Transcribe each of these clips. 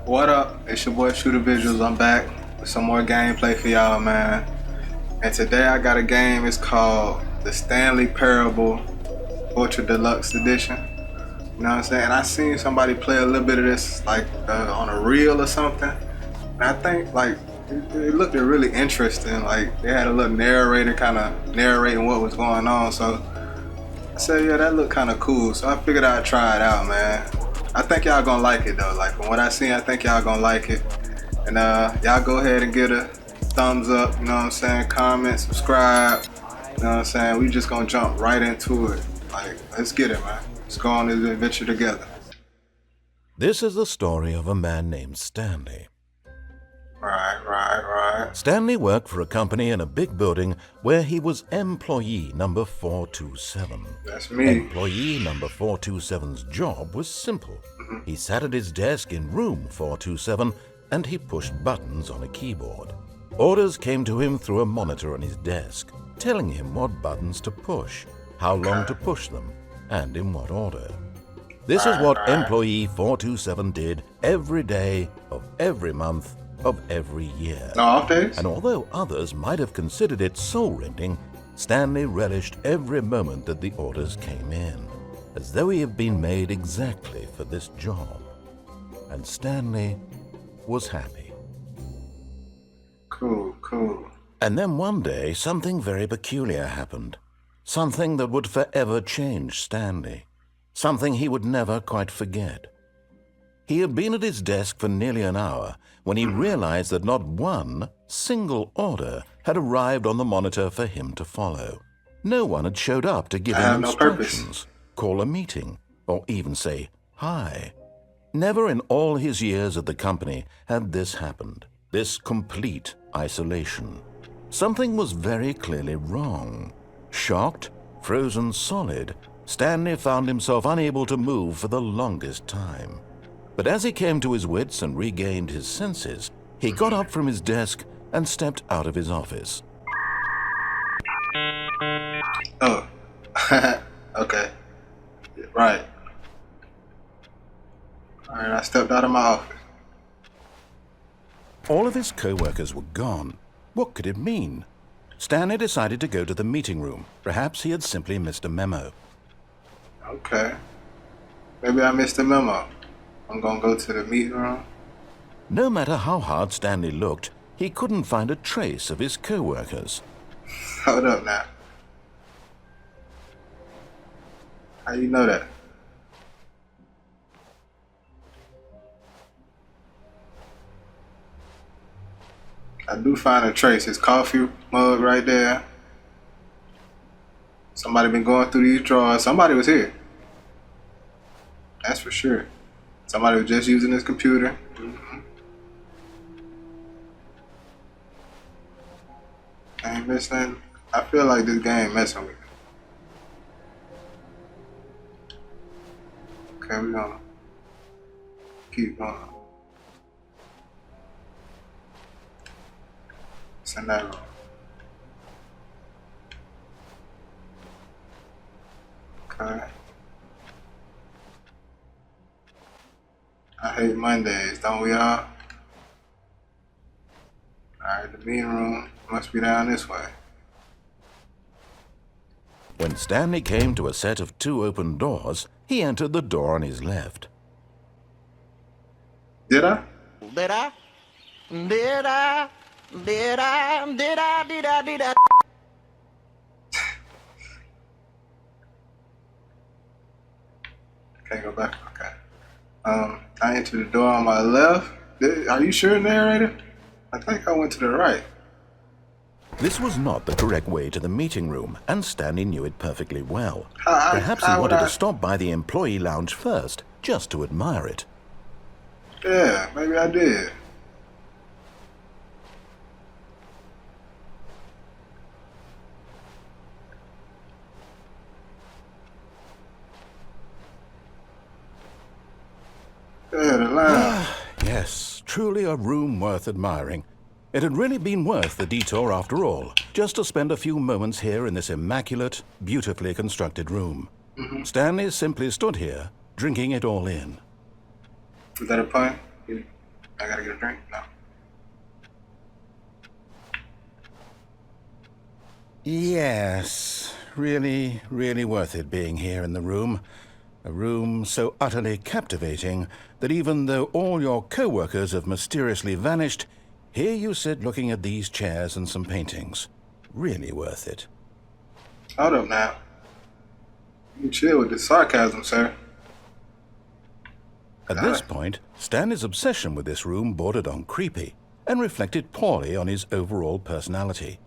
What up? It's your boy Shooter Visuals. I'm back with some more gameplay for y'all, man. And today I got a game. It's called the Stanley Parable Ultra Deluxe Edition. You know what I'm saying? And I seen somebody play a little bit of this like on a reel or something. And I think like it looked really interesting. Like they had a little narrator kind of narrating what was going on. So I said, yeah, that looked kind of cool. So I figured I'd try it out, man. I think y'all gonna like it though. Like from what I seen, I think y'all gonna like it. And y'all go ahead and get a thumbs up, you know what I'm saying? Comment, subscribe, you know what I'm saying? We just gonna jump right into it. Like, let's get it, man. Let's go on this adventure together. This is the story of a man named Stanley. Right. Stanley worked for a company in a big building where he was employee number 427. That's me. Employee number 427's job was simple. He sat at his desk in room 427 and he pushed buttons on a keyboard. Orders came to him through a monitor on his desk, telling him what buttons to push, how long to push them, and in what order. This is what employee 427 did every day of every month of every year. No, off days? And although others might have considered it soul-rending, Stanley relished every moment that the orders came in, as though he had been made exactly for this job. And Stanley was happy. Cool. And then one day, something very peculiar happened. Something that would forever change Stanley. Something he would never quite forget. He had been at his desk for nearly an hour when he realized that not one single order had arrived on the monitor for him to follow. No one had showed up to give him instructions, call a meeting, or even say hi. Never in all his years at the company had this happened, this complete isolation. Something was very clearly wrong. Shocked, frozen solid, Stanley found himself unable to move for the longest time. But as he came to his wits and regained his senses, he got up from his desk and stepped out of his office. Oh, okay. Right. All right, I stepped out of my office. All of his co-workers were gone. What could it mean? Stanley decided to go to the meeting room. Perhaps he had simply missed a memo. Okay. Maybe I missed a memo. I'm gonna go to the meeting room. No matter how hard Stanley looked, he couldn't find a trace of his co-workers. Hold up now. How you know that? I do find a trace. His coffee mug right there. Somebody been going through these drawers. Somebody was here. That's for sure. Somebody was just using his computer. I ain't missing. I feel like this game messing with me. Okay, we're gonna keep going. Send that on. Okay. I hate Mondays, don't we all? Alright, the meeting room must be down this way. When Stanley came to a set of 2 open doors, he entered the door on his left. Did I? Can't go back. Okay. I entered the door on my left. Are you sure, narrator? I think I went to the right. This was not the correct way to the meeting room, and Stanley knew it perfectly well. Perhaps he how would wanted I- to stop by the employee lounge first, just to admire it. Yeah, maybe I did. Yeah, the line. Yes, truly a room worth admiring. It had really been worth the detour after all, just to spend a few moments here in this immaculate, beautifully constructed room. Stanley simply stood here, drinking it all in. Is that a pun? I gotta get a drink? No. Yes, really, really worth it being here in the room. A room so utterly captivating that even though all your co-workers have mysteriously vanished, here you sit looking at these chairs and some paintings. Really worth it. Hold up now. You chill with the sarcasm, sir. At this point, Stanley's obsession with this room bordered on creepy and reflected poorly on his overall personality.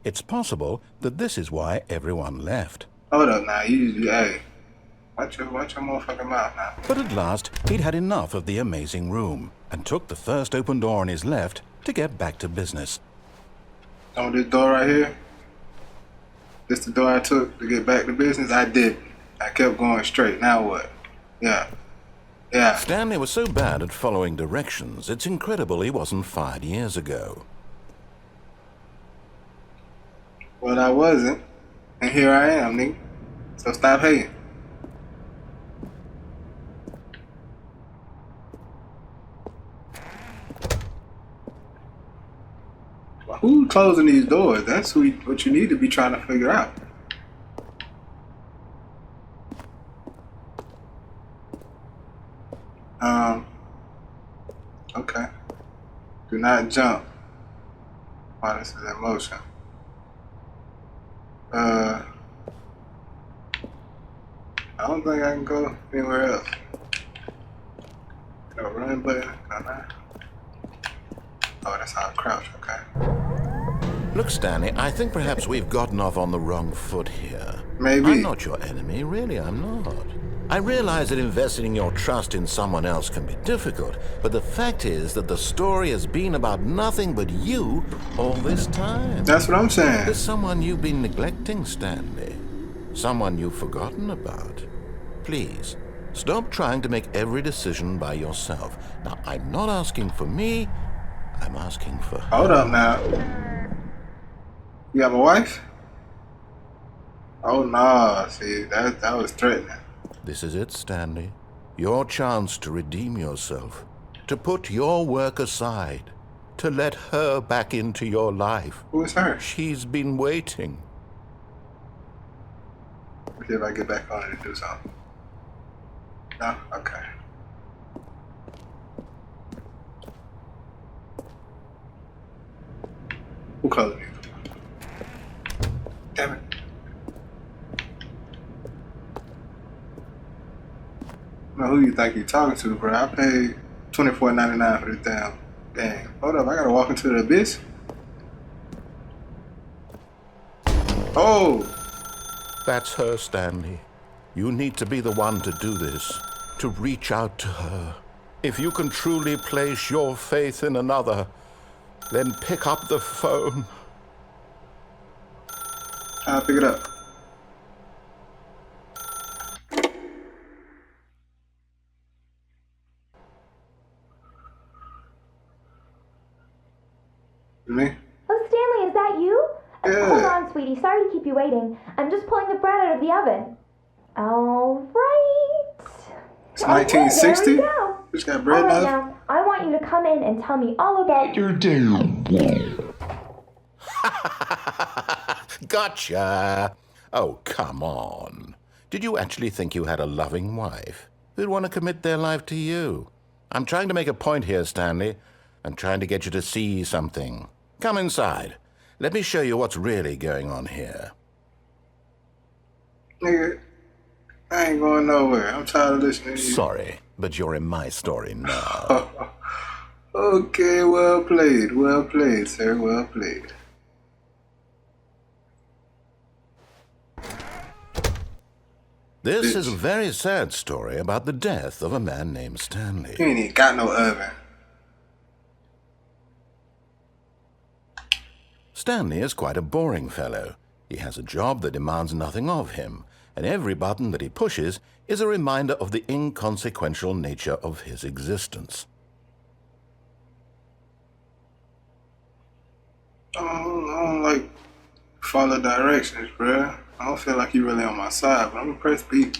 It's possible that this is why everyone left. Hold up now. Hey. Watch your motherfucking mouth now. But at last, he'd had enough of the amazing room and took the first open door on his left to get back to business. On this door right here, this the door I took to get back to business? I didn't. I kept going straight. Now what? Yeah. Stanley was so bad at following directions, it's incredible he wasn't fired years ago. Well, I wasn't. And here I am, nigga. So stop hating. Who closing these doors? That's what you need to be trying to figure out. Okay. Do not jump while this is in motion. I don't think I can go anywhere else. Got a run button. Oh, that's how I crouch, okay. Look, Stanley, I think perhaps we've gotten off on the wrong foot here. Maybe. I'm not your enemy, really, I'm not. I realize that investing your trust in someone else can be difficult, but the fact is that the story has been about nothing but you all this time. That's what I'm saying. There's someone you've been neglecting, Stanley. Someone you've forgotten about. Please, stop trying to make every decision by yourself. Now, I'm not asking for me, I'm asking for her. Hold up now. You have a wife? Oh no, see, that was threatening. This is it, Stanley. Your chance to redeem yourself. To put your work aside. To let her back into your life. Who is her? She's been waiting. Let's see if I get back on it and do something. No? Okay. Who called me? Damn it. Now, who you think you're talking to, bro? I paid $24.99 for this damn game. Hold up, I gotta walk into the abyss? Oh! That's her, Stanley. You need to be the one to do this. To reach out to her. If you can truly place your faith in another, then pick up the phone. I'll pick it up. Me? Oh, Stanley, is that you? Yeah. Hold on, sweetie. Sorry to keep you waiting. I'm just pulling the bread out of the oven. All right. It's 1960? There we go. Just got bread All right, now? now, I want you to come in and tell me all about your damn. Gotcha! Oh, come on. Did you actually think you had a loving wife who'd want to commit their life to you? I'm trying to make a point here, Stanley. I'm trying to get you to see something. Come inside. Let me show you what's really going on here. Nigga, I ain't going nowhere. I'm tired of listening to you. Sorry, but you're in my story now. Okay, well played. Well played, sir. Well played. This is a very sad story about the death of a man named Stanley. You ain't even got no oven. Stanley is quite a boring fellow. He has a job that demands nothing of him, and every button that he pushes is a reminder of the inconsequential nature of his existence. I don't like follow directions, bruh. I don't feel like you really on my side, but I'm gonna press B.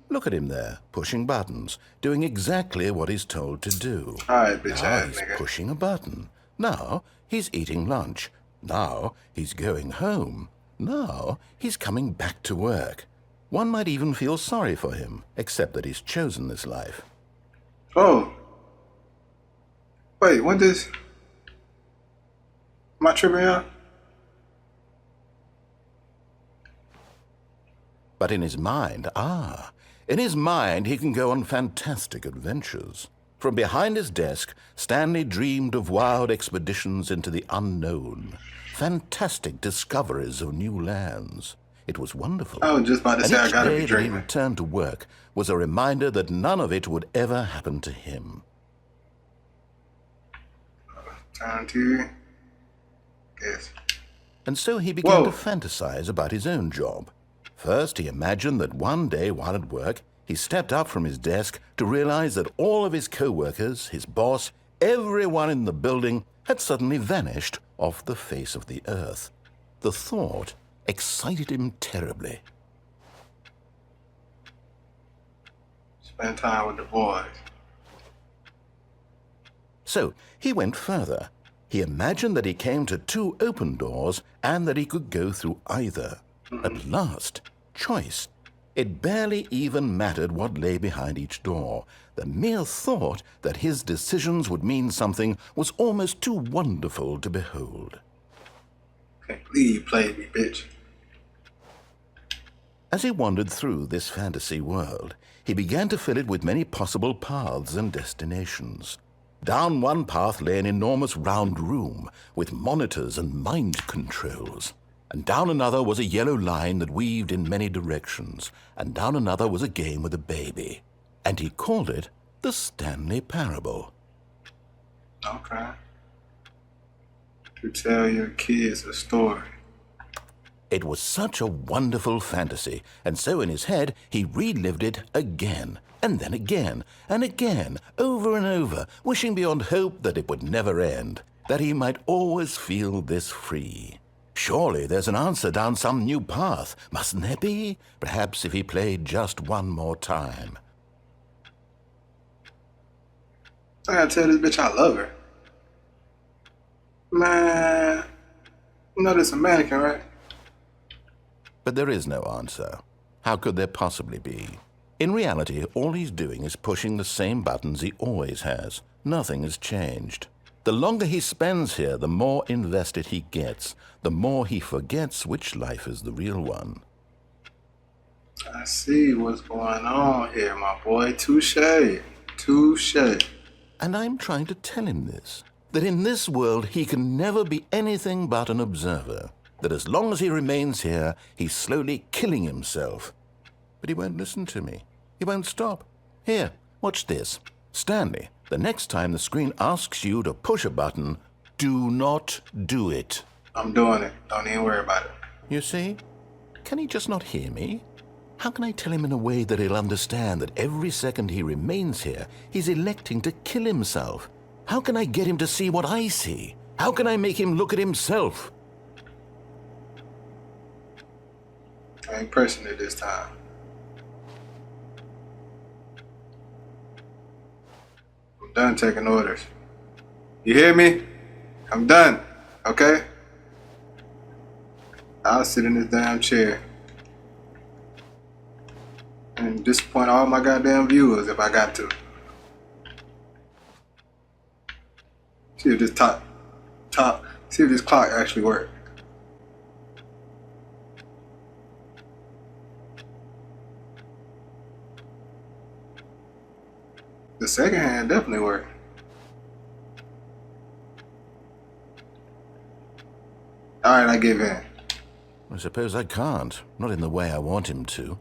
Look at him there, pushing buttons, doing exactly what he's told to do. Alright, bitch Now ass he's nigga. pushing a button. Now he's eating lunch. Now he's going home. Now he's coming back to work. One might even feel sorry for him, except that he's chosen this life. Oh. Wait, when does... Am I tripping out? But in his mind, in his mind he can go on fantastic adventures. From behind his desk, Stanley dreamed of wild expeditions into the unknown, fantastic discoveries of new lands. It was wonderful. I was just about to And say I each gotta day be that he dreaming. returned to work was a reminder that none of it would ever happen to him. Turn on TV. Yes. And so he began to Whoa. fantasize about his own job. First, he imagined that one day while at work, he stepped up from his desk to realize that all of his co-workers, his boss, everyone in the building had suddenly vanished off the face of the earth. The thought excited him terribly. Spend time with the boys. So he went further. He imagined that he came to 2 open doors and that he could go through either. At last, choice. It barely even mattered what lay behind each door. The mere thought that his decisions would mean something was almost too wonderful to behold. Can't believe you played me, bitch. As he wandered through this fantasy world, he began to fill it with many possible paths and destinations. Down one path lay an enormous round room with monitors and mind controls. And down another was a yellow line that weaved in many directions. And down another was a game with a baby. And he called it the Stanley Parable. Okay. To tell your kids a story. It was such a wonderful fantasy, and so in his head he relived it again, and then again, and again, over and over, wishing beyond hope that it would never end, that he might always feel this free. Surely there's an answer down some new path, mustn't there be? Perhaps if he played just one more time. I gotta tell this bitch I love her. Man, you know this a mannequin, right? But there is no answer. How could there possibly be? In reality, all he's doing is pushing the same buttons he always has. Nothing has changed. The longer he spends here, the more invested he gets, the more he forgets which life is the real one. I see what's going on here, my boy. Touche. Touche. And I'm trying to tell him this, that in this world he can never be anything but an observer, that as long as he remains here, he's slowly killing himself. But he won't listen to me. He won't stop. Here, watch this. Stanley, the next time the screen asks you to push a button, do not do it. I'm doing it. Don't even worry about it. You see? Can he just not hear me? How can I tell him in a way that he'll understand that every second he remains here, he's electing to kill himself? How can I get him to see what I see? How can I make him look at himself? I ain't pressing it this time. I'm done taking orders. You hear me? I'm done. Okay? I'll sit in this damn chair and disappoint all my goddamn viewers if I got to. See if this see if this clock actually works. The second hand definitely worked. Alright, I give in. I suppose I can't, not in the way I want him to.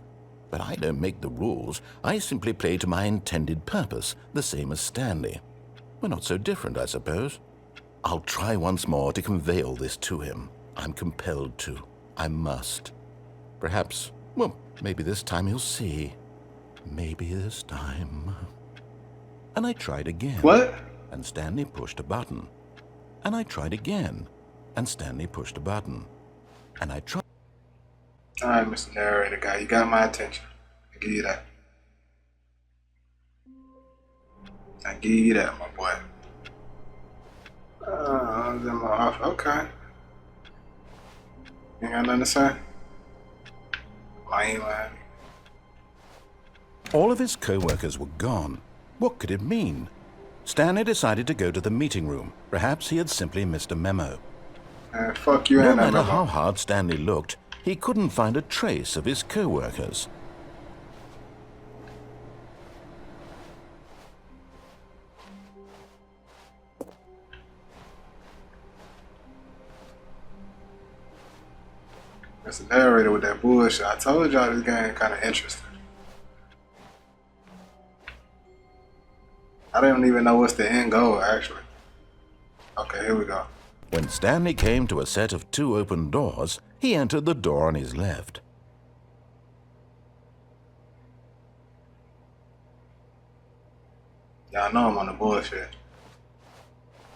But I don't make the rules. I simply play to my intended purpose, the same as Stanley. We're not so different, I suppose. I'll try once more to convey all this to him. I'm compelled to. I must. Perhaps, well, maybe this time he'll see. Maybe this time. And I tried again. What? And Stanley pushed a button. And I tried again. And Stanley pushed a button. And I tried. Alright, Mr. Narrator guy, you got my attention. I give you that. I give you that, my boy. In my office. Okay. You ain't got nothing to say? Lame, man. All of his co-workers were gone. What could it mean? Stanley decided to go to the meeting room. Perhaps he had simply missed a memo. Man, fuck you No and that matter memo. how hard Stanley looked, he couldn't find a trace of his co-workers. That's the narrator with that bullshit. I told y'all this game kind of interesting. I don't even know what's the end goal, actually. Okay, here we go. When Stanley came to a set of 2 open doors, he entered the door on his left. Y'all know I'm on the bullshit.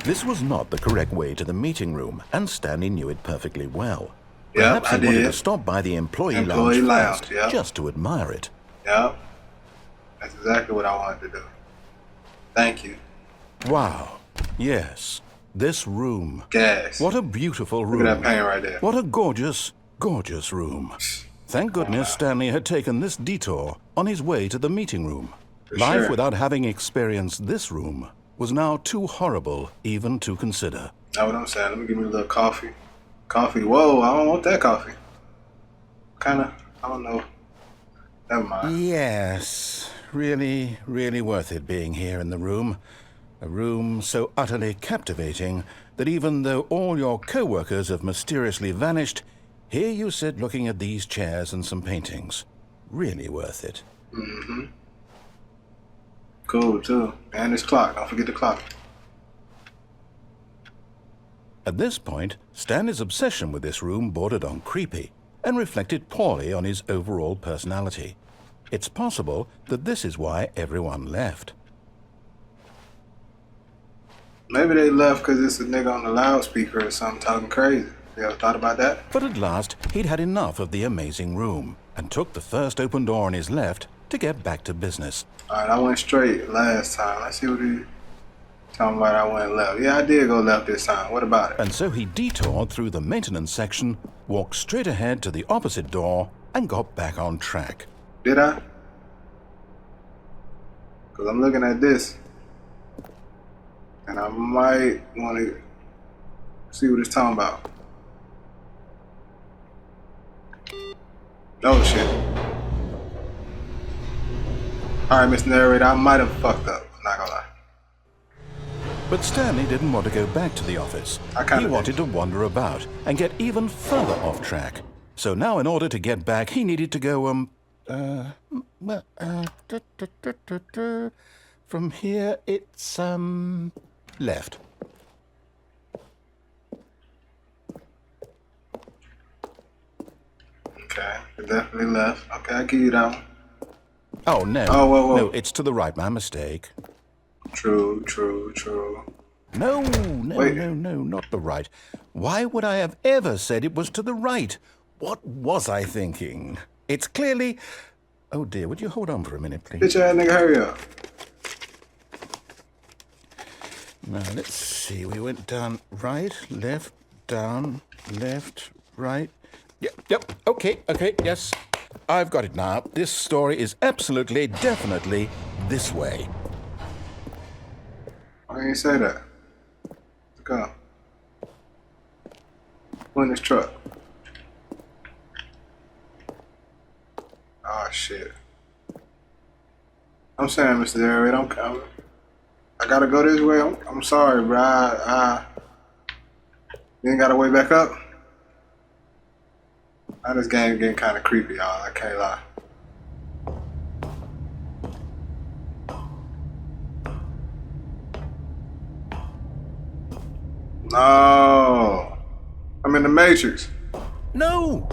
This was not the correct way to the meeting room, and Stanley knew it perfectly well. Yep, Perhaps I he wanted did. to stop by the employee Employee lounge first, lounge, yep. just to admire it. Yep. That's exactly what I wanted to do. Thank you. Wow. Yes. This room. Gas. What a beautiful room. Look at that paint right there. What a gorgeous, gorgeous room. Thank goodness Stanley had taken this detour on his way to the meeting room. For Life sure. without having experienced this room was now too horrible even to consider. Know what I'm saying? Let me give me a little coffee. Coffee. Whoa, I don't want that coffee. Kinda, I don't know. Never mind. Yes, really, really worth it being here in the room. A room so utterly captivating that even though all your co-workers have mysteriously vanished, here you sit looking at these chairs and some paintings. Really worth it. Mm-hmm. Cool, too. And this clock. Don't forget the clock. At this point, Stanley's obsession with this room bordered on creepy and reflected poorly on his overall personality. It's possible that this is why everyone left. Maybe they left because it's a nigga on the loudspeaker or something talking crazy. You ever thought about that? But at last, he'd had enough of the amazing room and took the first open door on his left to get back to business. Alright, I went straight last time. Let's see what he talking about. I went left. Yeah, I did go left this time. What about it? And so he detoured through the maintenance section, walked straight ahead to the opposite door, and got back on track. Did I? Because I'm looking at this. And I might want to see what it's talking about. Oh, shit. Alright, Mr. Narrator, I might have fucked up. I'm not gonna lie. But Stanley didn't want to go back to the office. I kinda He did. wanted to wander about and get even further off track. So now in order to get back, he needed to go, from here it's, left. Okay, it definitely left. Okay, I'll give you that one. Oh, no. Oh, whoa. No, it's to the right, my mistake. True. No, Wait. no, not the right. Why would I have ever said it was to the right? What was I thinking? It's clearly... Oh dear, would you hold on for a minute, please? Bitch ass nigga, hurry up. Now, let's see. We went down right, left, down, left, right. Yep, okay, yes. I've got it now. This story is absolutely, definitely this way. Why didn't you say that? Let's go. Who in this truck? Oh, shit. I'm saying, Mr. Narrator, I'm coming. I gotta go this way. I'm sorry, bro. You ain't got a way back up? Now this game getting kind of creepy, y'all. I can't lie. No. I'm in the Matrix. No.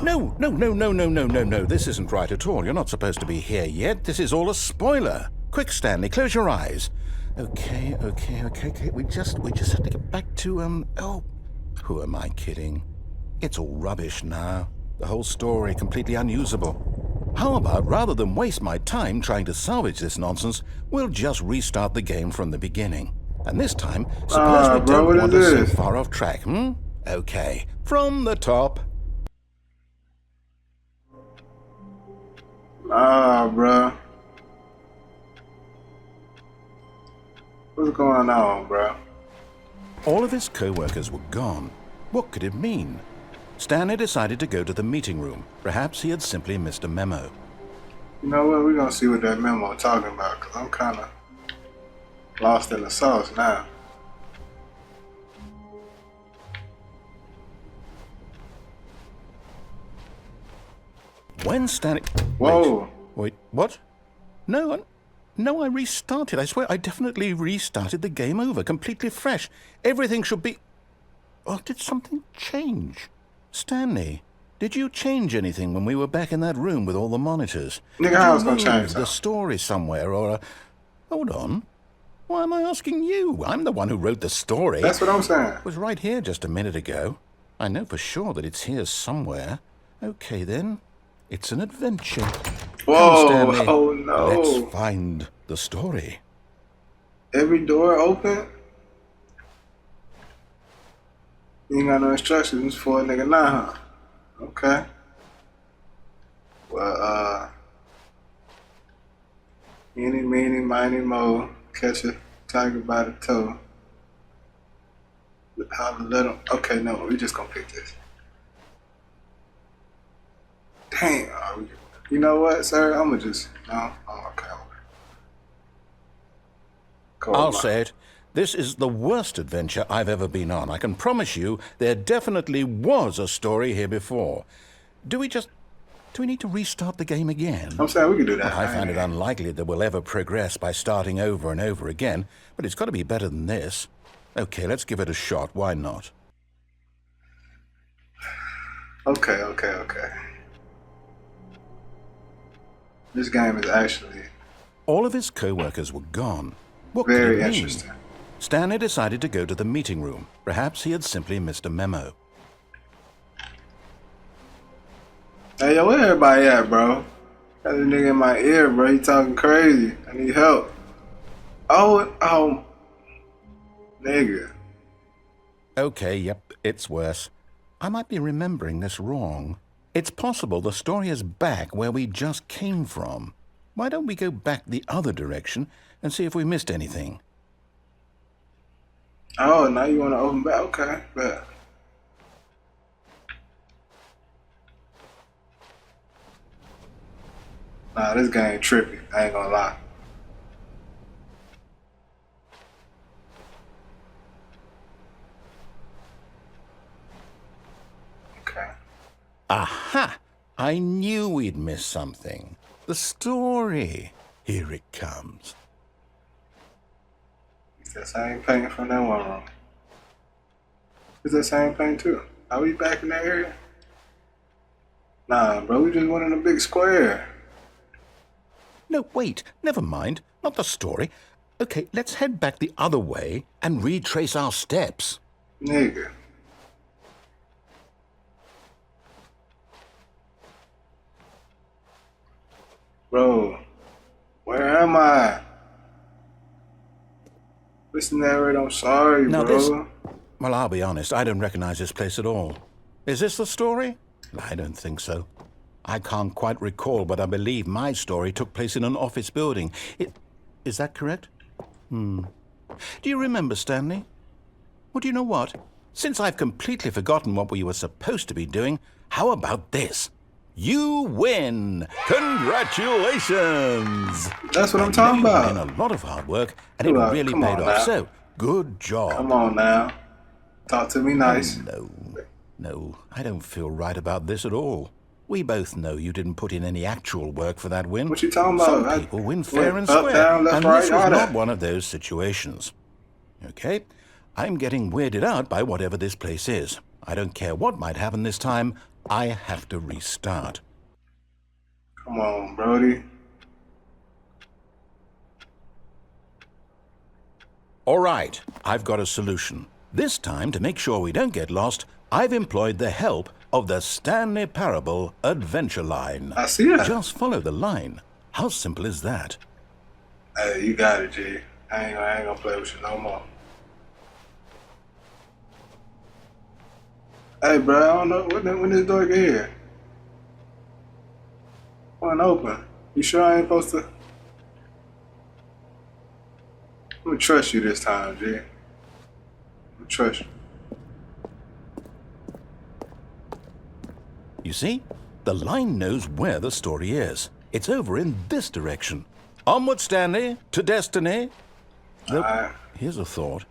This isn't right at all. You're not supposed to be here yet. This is all a spoiler. Quick, Stanley, close your eyes. Okay. We just have to get back to, oh, who am I kidding? It's all rubbish now. The whole story completely unusable. How about, rather than waste my time trying to salvage this nonsense, we'll just restart the game from the beginning. And this time, suppose we bro, don't what is wander so this? far off track, Okay, from the top. Bro. What's going on, bro? All of his co-workers were gone. What could it mean? Stanley decided to go to the meeting room. Perhaps he had simply missed a memo. You know what? We're gonna see what that memo is talking about, because I'm kind of lost in the sauce now. When Stanley... Whoa. Wait, what? No, I restarted. I swear, I definitely restarted the game over, completely fresh. Everything should be... Oh, did something change? Stanley, did you change anything when we were back in that room with all the monitors? Nigga, I was gonna change the story somewhere, or... Hold on. Why am I asking you? I'm the one who wrote the story. That's what I'm saying. It was right here just a minute ago. I know for sure that it's here somewhere. Okay, then. It's an adventure. Whoa, Come, Stanley. oh no. Let's find the story. Every door open? You ain't got no instructions for a nigga now, huh? Okay. Well, eeny, meeny, miny, mo, catch a tiger by the toe. How to let him. Okay, no, we just gonna pick this. Dang, you know what, sir? I'ma just, no, I'm okay. I'll say it. This is the worst adventure I've ever been on. I can promise you there definitely was a story here before. Do we need to restart the game again? I'm saying we can do that. Well, I find it unlikely that we'll ever progress by starting over and over again, but it's got to be better than this. Okay, let's give it a shot. Why not? Okay. This game is actually... All of his co-workers were gone. What very could it mean? interesting. Stanley decided to go to the meeting room. Perhaps he had simply missed a memo. Hey, yo, where everybody at, bro? Got this nigga in my ear, bro. He talking crazy. I need help. Oh, nigga. Okay, yep, it's worse. I might be remembering this wrong. It's possible the story is back where we just came from. Why don't we go back the other direction and see if we missed anything? Oh, now you want to open back? Okay, bet. Nah, this game trippy. I ain't gonna lie. Okay. Aha! I knew we'd miss something. The story. Here it comes. It's that same paint from that one room. It's that same paint too. Are we back in that area? Nah, bro, we just went in a big square. No, wait, never mind. Not the story. Okay, let's head back the other way and retrace our steps. Nigga. Bro, where am I? Listen, Narrator, I'm sorry, Now bro. Well, I'll be honest, I don't recognize this place at all. Is this the story? I don't think so. I can't quite recall, but I believe my story took place in an office building. Is that correct? Do you remember, Stanley? Well, do you know what? Since I've completely forgotten what we were supposed to be doing, how about this? You win! Congratulations! That's what I'm talking about. You put in a lot of hard work, and it really paid off. So, good job. Come on now. Talk to me nice. No, I don't feel right about this at all. We both know you didn't put in any actual work for that win. What you talking about? Some people win fair and up, square, down, left, and right, this was all not that. one of those situations. Okay? I'm getting weirded out by whatever this place is. I don't care what might happen this time. I have to restart. Come on, Brody. All right, I've got a solution. This time, to make sure we don't get lost, I've employed the help of the Stanley Parable Adventure Line. I see that. Just follow the line. How simple is that? Hey, you got it, G. I ain't gonna play with you no more. Hey, bro, I don't know when this door get here. One open. You sure I ain't supposed to? I'm gonna trust you this time, G. I'm gonna trust you. You see, the line knows where the story is. It's over in this direction. Onward, Stanley, to destiny. Though, here's a thought.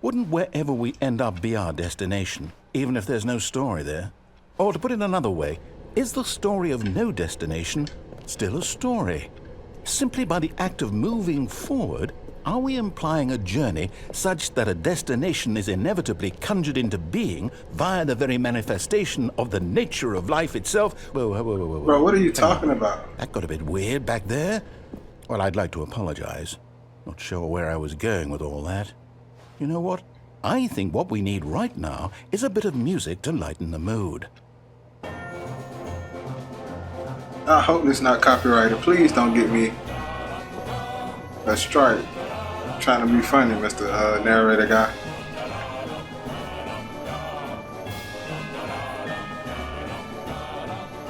Wouldn't wherever we end up be our destination, even if there's no story there? Or to put it another way, is the story of no destination still a story? Simply by the act of moving forward, are we implying a journey such that a destination is inevitably conjured into being via the very manifestation of the nature of life itself? Whoa. Bro, what are you talking about? That got a bit weird back there. Well, I'd like to apologize. Not sure where I was going with all that. You know what? I think what we need right now is a bit of music to lighten the mood. I hope it's not copyrighted. Please don't get me a strike. I'm trying to be funny, Mr. Narrator guy.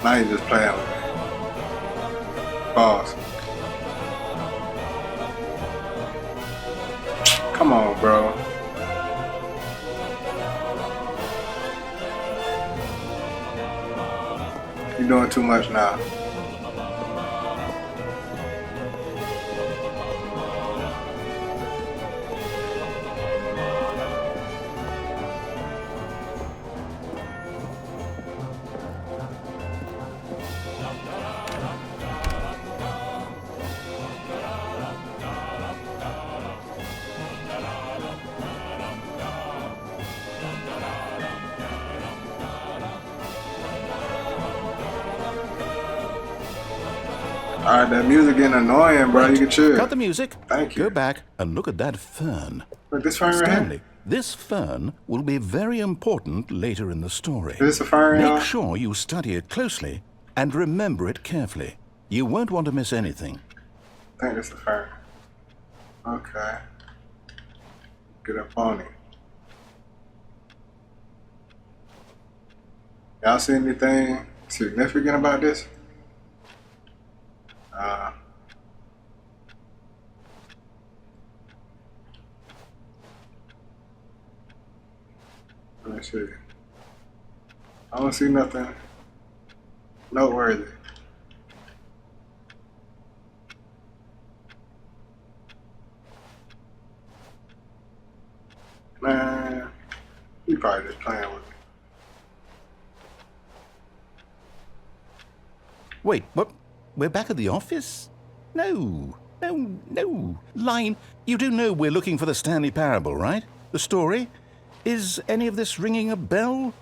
Now you just playing with me. Pause. Come on, bro. You're doing too much now. Alright, that music getting annoying, bro. You can chill. Cut the music. Thank you. Go back and look at that fern. Look, this fern right Stanley, here. this fern will be very important later in the story. Is this a fern, y'all? Make sure you study it closely and remember it carefully. You won't want to miss anything. I think it's a fern. Okay. Get up on it. Y'all see anything significant about this? Let me see. I don't see nothing noteworthy. Man, you probably just playing with me. Wait, what? We're back at the office? No. Line, you do know we're looking for the Stanley Parable, right? The story? Is any of this ringing a bell?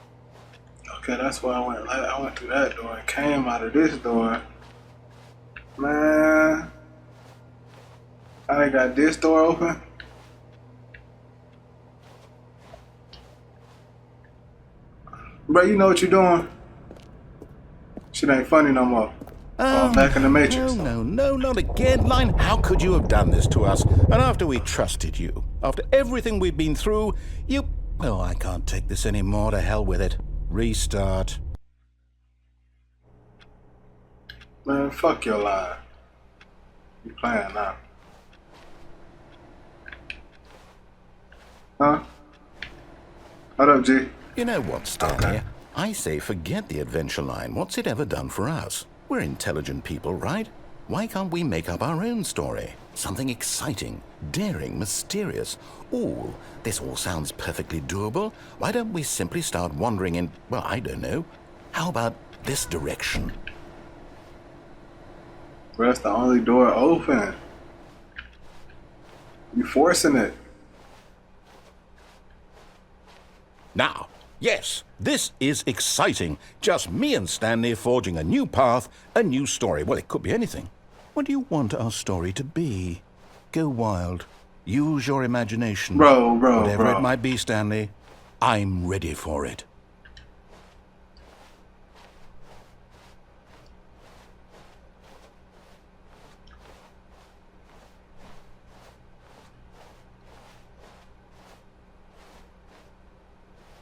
Okay, that's why I went through that door and came out of this door. Man, I got this door open. Bro, you know what you're doing? Shit ain't funny no more. Back in the Matrix. No, not again. Line, how could you have done this to us? And after we trusted you, after everything we've been through, you... Oh, I can't take this anymore. To hell with it. Restart. Man, fuck your lie. You playing now. Huh? What up, G? You know what, Stanley? Okay. I say forget the adventure line. What's it ever done for us? We're intelligent people, right? Why can't we make up our own story? Something exciting, daring, mysterious. Ooh, this all sounds perfectly doable. Why don't we simply start wandering in, well, I don't know. How about this direction? Bro, that's the only door open. You forcing it. Now, yes, this is exciting. Just me and Stanley forging a new path, a new story. Well, it could be anything. What do you want our story to be? Go wild. Use your imagination. Bro. Whatever it might be, Stanley, I'm ready for it.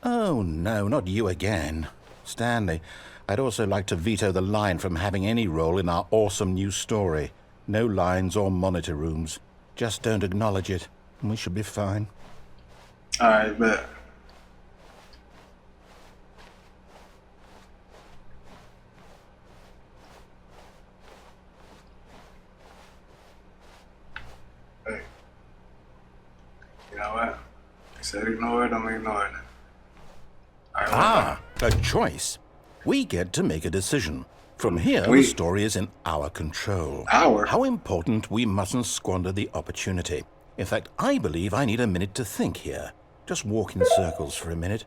Oh, no, not you again. Stanley, I'd also like to veto the line from having any role in our awesome new story. No lines or monitor rooms. Just don't acknowledge it, and we should be fine. Alright, bet. Hey. You know what? I said ignore it, I'm ignoring it. Ah, a choice. We get to make a decision. From here, the We- story is in our control. Our? How important we mustn't squander the opportunity. In fact, I believe I need a minute to think here. Just walk in circles for a minute.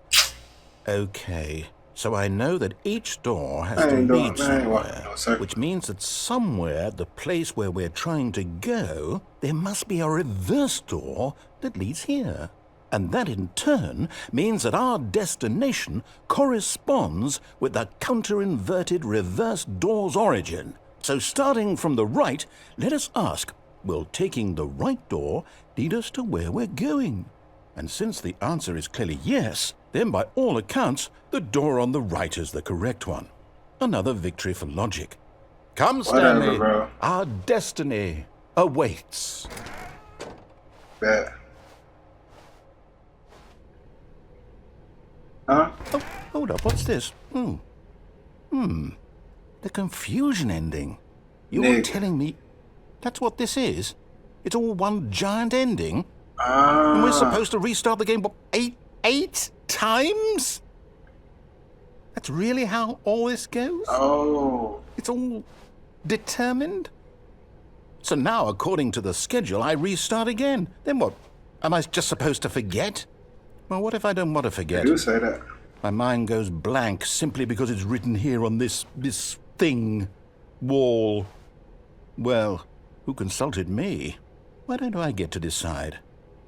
Okay, so I know that each door has I to ain't doing- lead I ain't walking somewhere, no circles. which means that somewhere, the place where we're trying to go, there must be a reverse door that leads here. And that in turn means that our destination corresponds with the counter-inverted reverse door's origin. So starting from the right, let us ask, will taking the right door lead us to where we're going? And since the answer is clearly yes, then by all accounts, the door on the right is the correct one. Another victory for logic. Come, Stanley. bro. Our destiny awaits. Bet. Huh? Oh, hold up, what's this? The confusion ending. You were Nick. telling me that's what this is? It's all one giant ending? And we're supposed to restart the game, what, eight times? That's really how all this goes? Oh. It's all determined? So now, according to the schedule, I restart again. Then what? Am I just supposed to forget? Well, what if I don't want to forget? You say that. My mind goes blank simply because it's written here on this thing, wall. Well, who consulted me? Why don't I get to decide?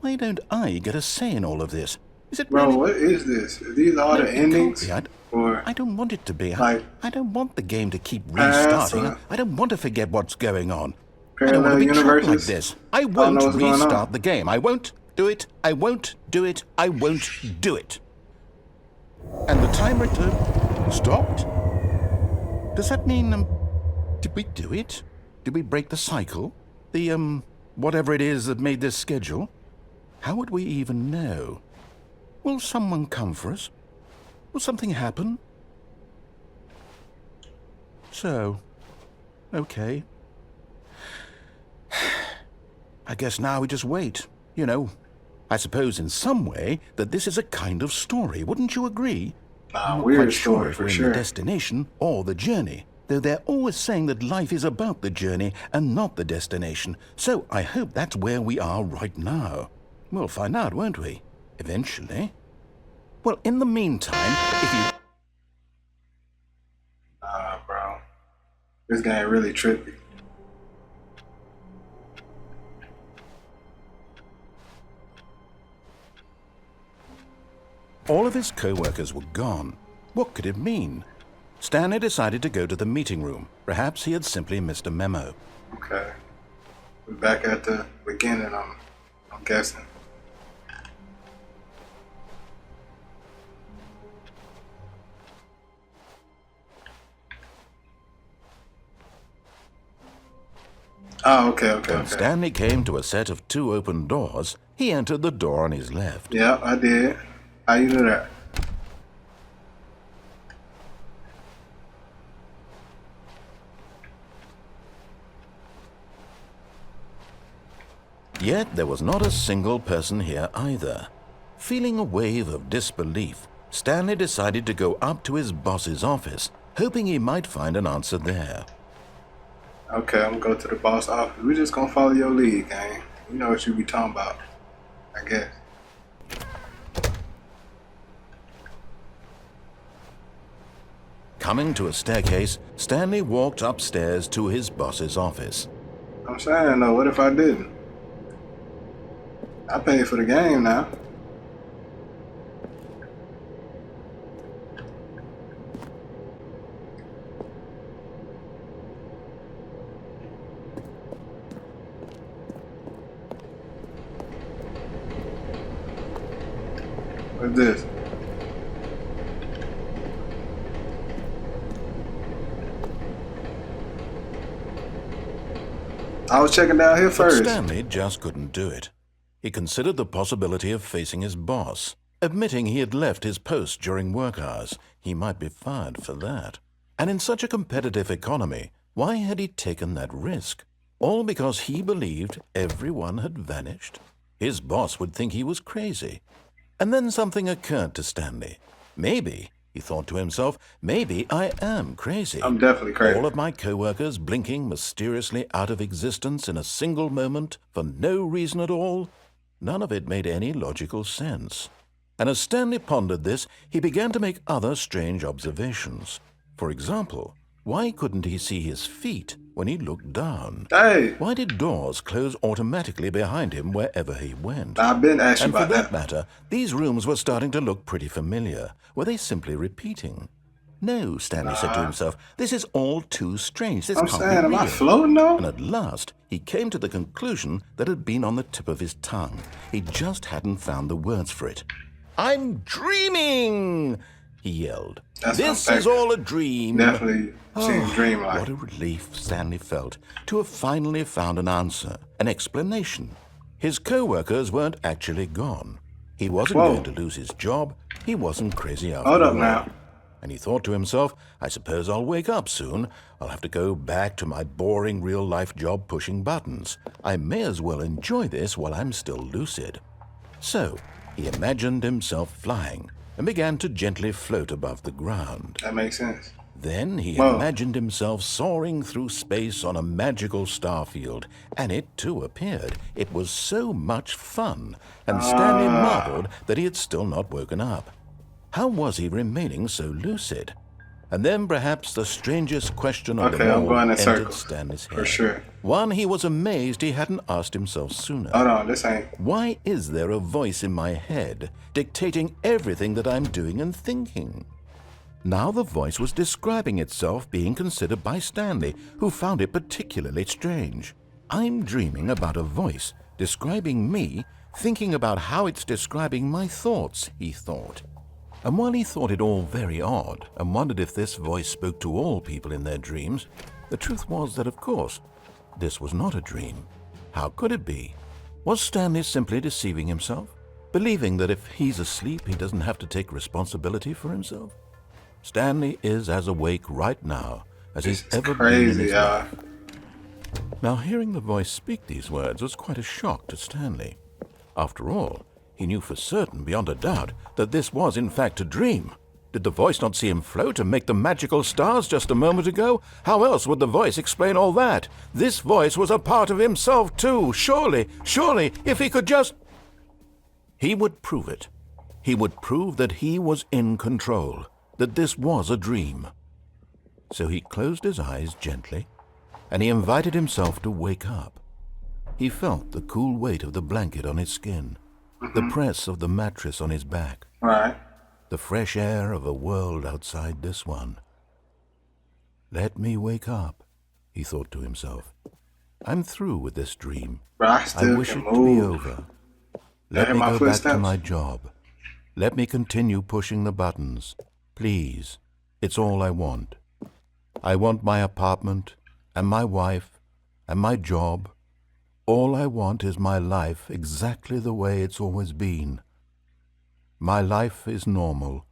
Why don't I get a say in all of this? Is it Bro, really? what is this? Are these all No, the it can't endings? be. Or I don't want it to be. Like- I don't want the game to keep restarting. Answer. I don't want to forget what's going on. I don't want parallel to be trapped like universes? this. I don't won't know what's going on. restart the game. I won't do it. I won't do it. I won't do it. And the timer stopped? Does that mean, did we do it? Did we break the cycle? The, whatever it is that made this schedule? How would we even know? Will someone come for us? Will something happen? So, okay. I guess now we just wait, you know. I suppose in some way that this is a kind of story, wouldn't you agree? I'm not weird quite sure story if for we're in sure. the destination or the journey, though they're always saying that life is about the journey and not the destination. So I hope that's where we are right now. We'll find out, won't we? Eventually. Well, in the meantime, if you... Bro. This game really trippy. All of his co-workers were gone. What could it mean? Stanley decided to go to the meeting room. Perhaps he had simply missed a memo. Okay. We're back at the beginning, I'm guessing. Oh, okay. When Stanley came to a set of 2 open doors, he entered the door on his left. Yeah, I did. How you do that? Yet there was not a single person here either. Feeling a wave of disbelief, Stanley decided to go up to his boss's office, hoping he might find an answer there. Okay, I'm gonna go to the boss office. We just gonna follow your lead, gang. You know what you be talking about, I guess. Coming to a staircase, Stanley walked upstairs to his boss's office. I'm saying though, what if I didn't? I paid for the game now. What's this? I was checking down here But first. Stanley just couldn't do it. He considered the possibility of facing his boss, admitting he had left his post during work hours. He might be fired for that. And in such a competitive economy, why had he taken that risk? All because he believed everyone had vanished? His boss would think he was crazy. And then something occurred to Stanley. Maybe, he thought to himself, maybe I am crazy. I'm definitely crazy. All of my co-workers blinking mysteriously out of existence in a single moment for no reason at all. None of it made any logical sense. And as Stanley pondered this, he began to make other strange observations. For example, why couldn't he see his feet when he looked down? Hey, Why did doors close automatically behind him wherever he went? I've been asking And for about that that. matter, these rooms were starting to look pretty familiar. Were they simply repeating? No, Stanley said to himself, this is all too strange. This I'm can't saying, be am real. I floating though? And at last, he came to the conclusion that had been on the tip of his tongue. He just hadn't found the words for it. I'm dreaming, he yelled. That's This what I'm is all a dream. Definitely seems dreamlike. What a relief Stanley felt to have finally found an answer, an explanation. His co-workers weren't actually gone. He wasn't Whoa. going to lose his job. He wasn't crazy after Hold up all. now. And he thought to himself, I suppose I'll wake up soon. I'll have to go back to my boring real-life job pushing buttons. I may as well enjoy this while I'm still lucid. So he imagined himself flying and began to gently float above the ground. That makes sense. Then he Whoa. imagined himself soaring through space on a magical starfield, and it too appeared. It was so much fun, and Stanley marveled that he had still not woken up. How was he remaining so lucid? And then perhaps the strangest question of Okay, them I'm all going in entered circles. Stanley's head. For sure. One he was amazed he hadn't asked himself sooner. Hold on, this ain't. Why is there a voice in my head dictating everything that I'm doing and thinking? Now the voice was describing itself being considered by Stanley, who found it particularly strange. I'm dreaming about a voice describing me, thinking about how it's describing my thoughts, he thought. And while he thought it all very odd and wondered if this voice spoke to all people in their dreams, the truth was that, of course, this was not a dream. How could it be? Was Stanley simply deceiving himself, believing that if he's asleep, he doesn't have to take responsibility for himself? Stanley is as awake right now as he's It's ever been in crazy, his y'all. life. Now, hearing the voice speak these words was quite a shock to Stanley. After all, he knew for certain, beyond a doubt, that this was in fact a dream. Did the voice not see him float and make the magical stars just a moment ago? How else would the voice explain all that? This voice was a part of himself too. Surely, if he could just... He would prove it. He would prove that he was in control, that this was a dream. So he closed his eyes gently, and he invited himself to wake up. He felt the cool weight of the blanket on his skin, the press of the mattress on his back, Right. the fresh air of a world outside this one. Let me wake up, he thought to himself. I'm through with this dream. Bro, I I still wish can it to be move. over. Hear Let me my go back to footsteps? my job. Let me continue pushing the buttons. Please, it's all I want. I want my apartment, and my wife, and my job. All I want is my life exactly the way it's always been. My life is normal.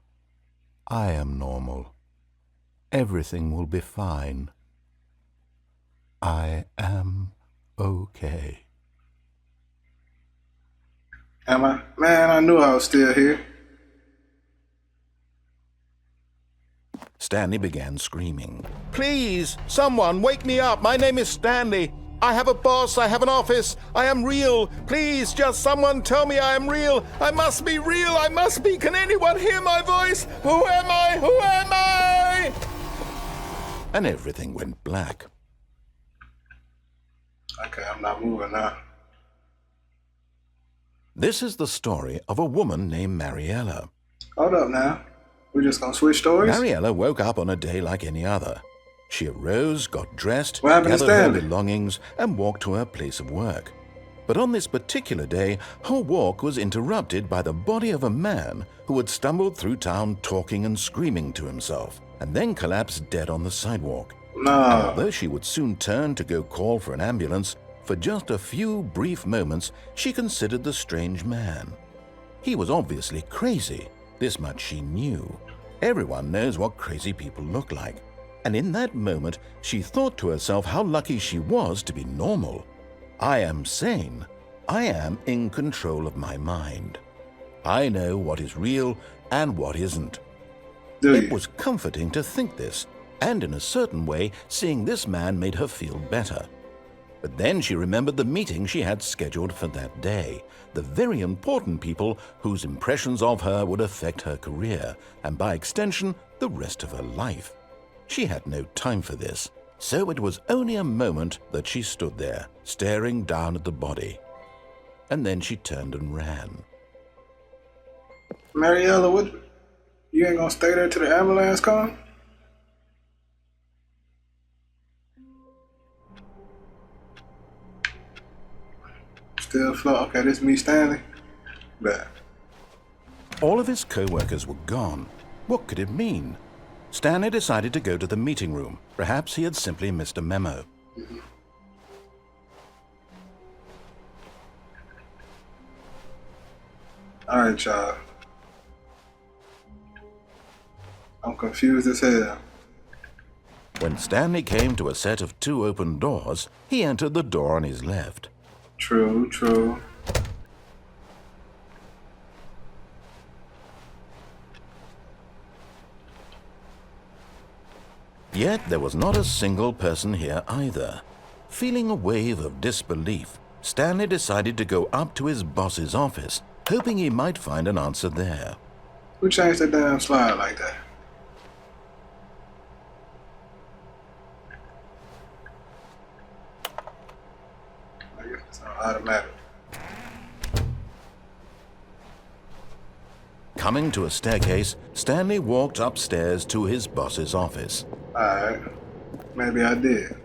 I am normal. Everything will be fine. I am okay. Am I? Man, I knew I was still here. Stanley began screaming. Please, someone, wake me up. My name is Stanley. I have a boss. I have an office. I am real. Please, just someone tell me I am real. I must be real. I must be. Can anyone hear my voice? Who am I? Who am I? And everything went black. Okay, I'm not moving now. This is the story of a woman named Mariella. Hold up now. We're just gonna switch stories? Mariella woke up on a day like any other. She arose, got dressed, What happened to gathered her Stanley? belongings, and walked to her place of work. But on this particular day, her walk was interrupted by the body of a man who had stumbled through town talking and screaming to himself, and then collapsed dead on the sidewalk. And No. although she would soon turn to go call for an ambulance, For just a few brief moments, she considered the strange man. He was obviously crazy. This much she knew. Everyone knows what crazy people look like. And in that moment, she thought to herself how lucky she was to be normal. I am sane. I am in control of my mind. I know what is real and what isn't. It was comforting to think this, and in a certain way, seeing this man made her feel better. But then she remembered the meeting she had scheduled for that day, the very important people whose impressions of her would affect her career, and by extension, the rest of her life. She had no time for this, so it was only a moment that she stood there, staring down at the body. And then she turned and ran. Mariella, what? You ain't gonna stay there till the ambulance come? Still float. Okay, this me, Stanley. Bet. All of his co-workers were gone. What could it mean? Stanley decided to go to the meeting room. Perhaps he had simply missed a memo. All right, y'all. I'm confused as hell. When Stanley came to a set of 2 open doors, he entered the door on his left. True, true. Yet there was not a single person here either. Feeling a wave of disbelief, Stanley decided to go up to his boss's office, hoping he might find an answer there. Who changed the damn slide like that? I guess it's automatic. Coming to a staircase, Stanley walked upstairs to his boss's office. Alright. Maybe I did.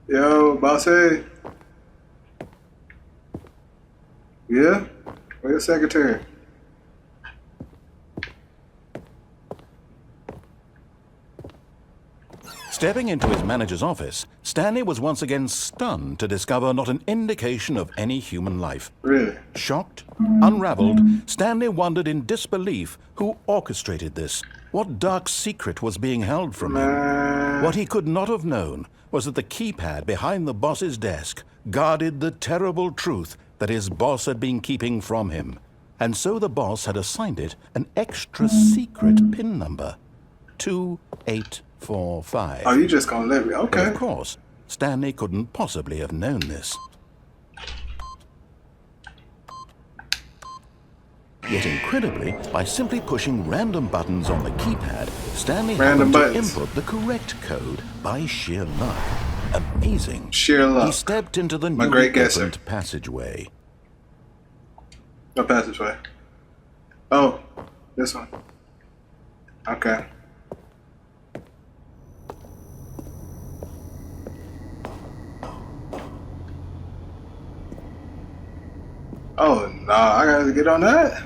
Yo, bossy. Yeah? Where's your secretary? Stepping into his manager's office, Stanley was once again stunned to discover not an indication of any human life. Really? Shocked, unraveled, Stanley wondered in disbelief who orchestrated this. What dark secret was being held from him? What he could not have known was that the keypad behind the boss's desk guarded the terrible truth that his boss had been keeping from him. And so the boss had assigned it an extra secret PIN number. 2845. Oh, you just gonna let me? But Okay. of course, Stanley couldn't possibly have known this. Yet incredibly, by simply pushing random buttons on the keypad, Stanley Random happened buttons. to input the correct code by sheer luck. Amazing. Sheer He luck. stepped into the My newly great guesser. opened passageway. What passageway? Oh, this one. Okay. Oh, no, I gotta get on that?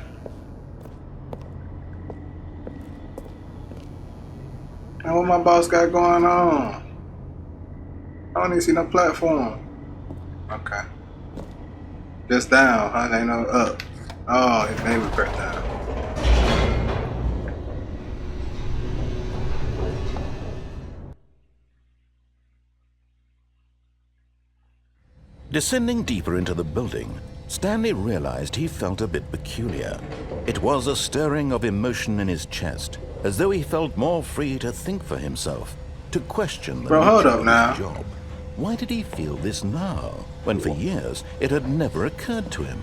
And what my boss got going on? I don't even see no platform. Okay. Just down, huh? Ain't no up. Oh, it made me press down. Descending deeper into the building, Stanley realized he felt a bit peculiar. It was a stirring of emotion in his chest, as though he felt more free to think for himself, to question the Bro, hold nature up of now. his job. Why did he feel this now, when for years it had never occurred to him?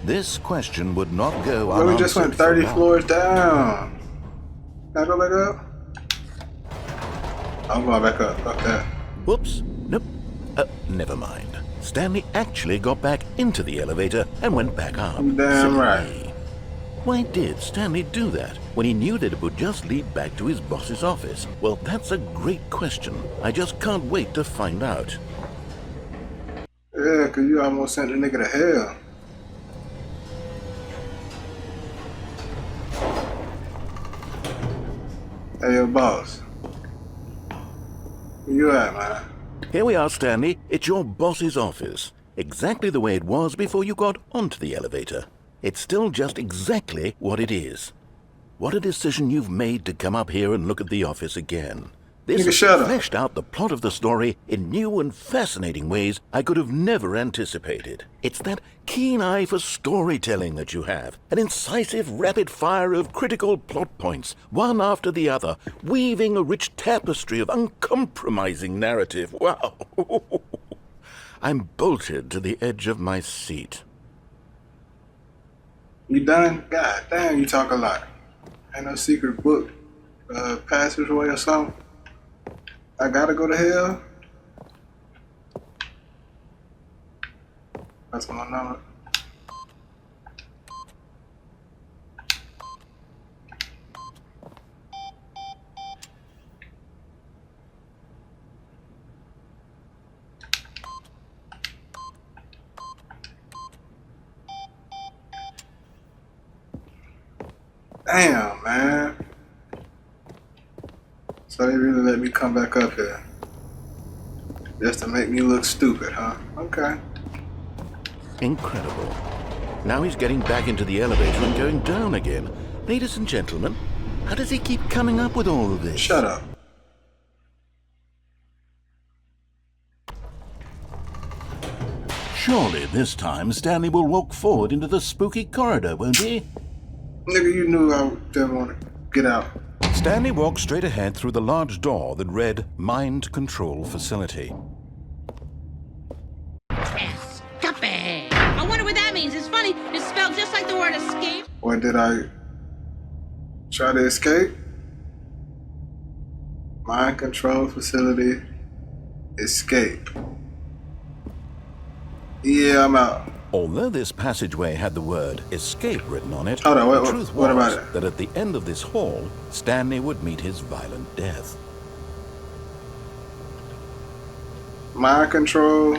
This question would not go Bro, unanswered. we just went for 30 long. floors down. Can I go back up? I'm going back up. Fuck that. Whoops. Nope. Never mind. Stanley actually got back into the elevator and went back up. Damn Silly right. me. Why did Stanley do that when he knew that it would just lead back to his boss's office? Well, that's a great question. I just can't wait to find out. Yeah, cause you almost sent the nigga to hell. Hey, your boss. Where you at, man? Here we are, Stanley. It's your boss's office. Exactly the way it was before you got onto the elevator. It's still just exactly what it is. What a decision you've made to come up here and look at the office again. This Nigga, shut has up. fleshed out the plot of the story in new and fascinating ways I could have never anticipated. It's that keen eye for storytelling that you have, an incisive rapid fire of critical plot points, one after the other, weaving a rich tapestry of uncompromising narrative. Wow! I'm bolted to the edge of my seat. You done? God damn, you talk a lot. Ain't no secret book, passageway or something? I gotta go to hell? That's my number. Damn, man. So they really let me come back up here. Just to make me look stupid, huh? Okay. Incredible. Now he's getting back into the elevator and going down again. Ladies and gentlemen, how does he keep coming up with all of this? Shut up. Surely this time Stanley will walk forward into the spooky corridor, won't he? Nigga, you knew I didn't want to get out. Stanley walked straight ahead through the large door that read Mind Control Facility. Escape! I wonder what that means. It's funny. It's spelled just like the word escape. Or did I try to escape? Mind control facility. Escape. Yeah, I'm out. Although this passageway had the word escape written on it, Hold on, the truth what was about it? that at the end of this hall, Stanley would meet his violent death. Mind control.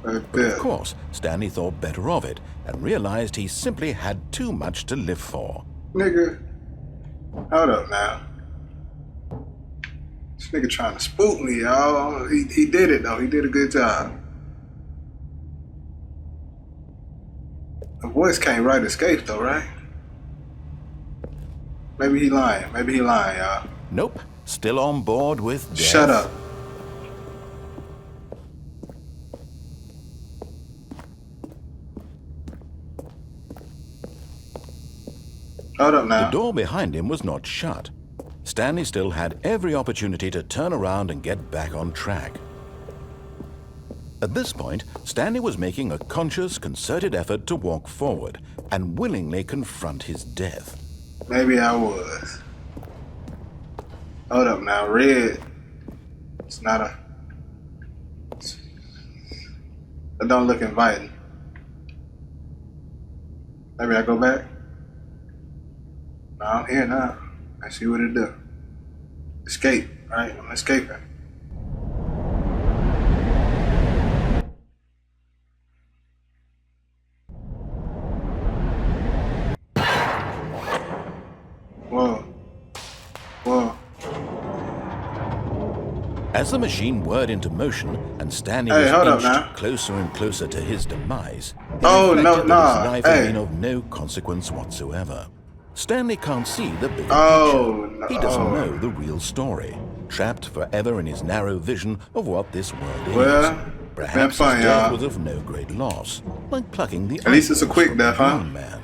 Of course, Stanley thought better of it and realized he simply had too much to live for. Nigga. Hold up now. This nigga trying to spook me, y'all. He did it though. He did a good job. The voice can't write escape though, right? Maybe he lying. Maybe he lying, y'all. Nope, still on board with death. Shut up. Hold up now. The door behind him was not shut. Stanley still had every opportunity to turn around and get back on track. At this point, Stanley was making a conscious, concerted effort to walk forward and willingly confront his death. Maybe I was. Hold up now. Red. It's not a... It don't look inviting. Maybe I go back? No, I'm here now. I see what it do. Escape, right? I'm escaping. Whoa. Whoa. As the machine whirred into motion and Stanley Hey, hold up was now. inched closer and closer to his demise, he Oh, no, reflected that nah, his life hey. had been of no consequence whatsoever. Stanley can't see the bigger Oh, picture. no. He doesn't know the real story, trapped forever in his narrow vision of what this world is. Well, Perhaps fun, his death y'all. was of no great loss, like plucking the At least it's a eyeballs quick from death, huh? blind man.